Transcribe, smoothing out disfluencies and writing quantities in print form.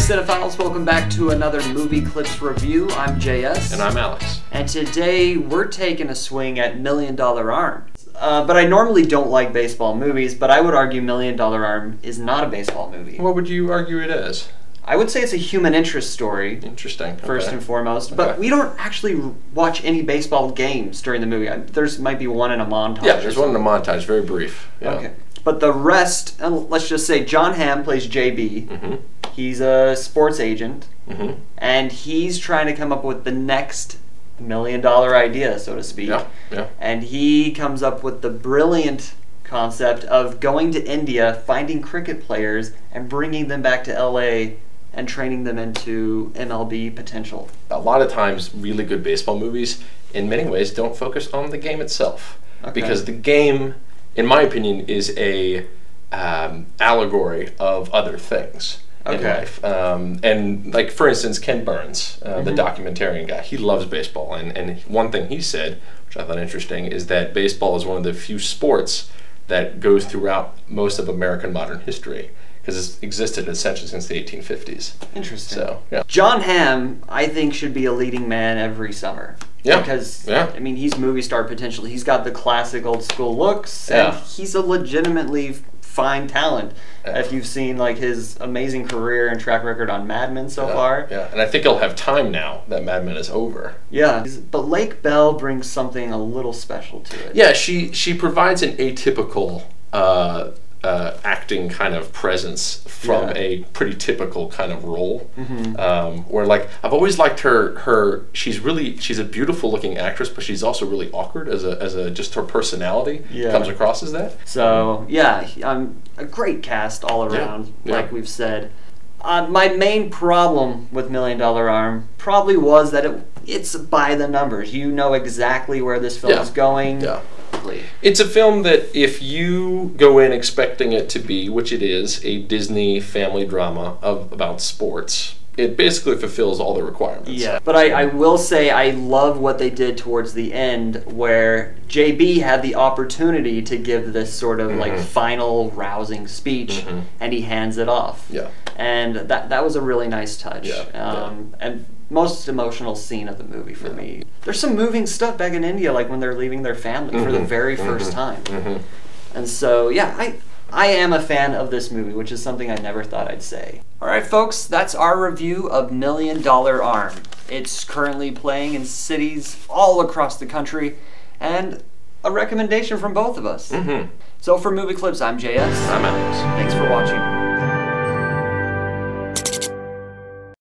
cinephiles, welcome back to another Movie Clips review. I'm JS. And I'm Alex. And today we're taking a swing at Million Dollar Arm. But I normally don't like baseball movies, but I would argue Million Dollar Arm is not a baseball movie. What would you argue it is? I would say it's a human interest story. Interesting. First Okay. and foremost. But we don't actually watch any baseball games during the movie. There's might be one in a montage. Yeah, there's one in a montage, very brief. Yeah. Okay. But the rest, let's just say Jon Hamm plays JB. Mm-hmm. He's a sports agent. Mm-hmm. And he's trying to come up with the next $1 million idea, so to speak. Yeah, yeah. And he comes up with the brilliant concept of going to India, finding cricket players, and bringing them back to LA and training them into MLB potential. A lot of times, really good baseball movies, in many ways, don't focus on the game itself. Okay. Because the game, in my opinion, is a allegory of other things. In Okay. life. And like, for instance, Ken Burns, the documentarian guy, he loves baseball. And one thing he said, which I thought interesting, is that baseball is one of the few sports that goes throughout most of American modern history, because it's existed essentially since the 1850s. Interesting. So, yeah. Jon Hamm, I think, should be a leading man every summer. Yeah. Because, Yeah. I mean, he's movie star potential. He's got the classic old school looks, Yeah. and he's a legitimately fine talent. Yeah. If you've seen like his amazing career and track record on Mad Men so Yeah, far. yeah, and I think he'll have time now that Mad Men is over. Yeah. But Lake Bell brings something a little special to it. Yeah, she provides an atypical acting kind of presence from Yeah. a pretty typical kind of role. Where, like, I've always liked her. She's a beautiful looking actress, but she's also really awkward as a just her personality comes across as that. So yeah, a great cast all around, like we've said. My main problem with Million Dollar Arm probably was that it's by the numbers. You know exactly where this film is going. Yeah. It's a film that if you go in expecting it to be, which it is, a Disney family drama about sports, it basically fulfills all the requirements. Yeah, but I will say I love what they did towards the end, where JB had the opportunity to give this sort of like final rousing speech, and he hands it off. Yeah. And that was a really nice touch. Yeah. And most emotional scene of the movie for me. There's some moving stuff back in India, like when they're leaving their family for the very first time. And so, yeah, I am a fan of this movie, which is something I never thought I'd say. Alright folks, that's our review of Million Dollar Arm. It's currently playing in cities all across the country, and a recommendation from both of us. So for Movie Clips, I'm JS. I'm Alex. Thanks for watching.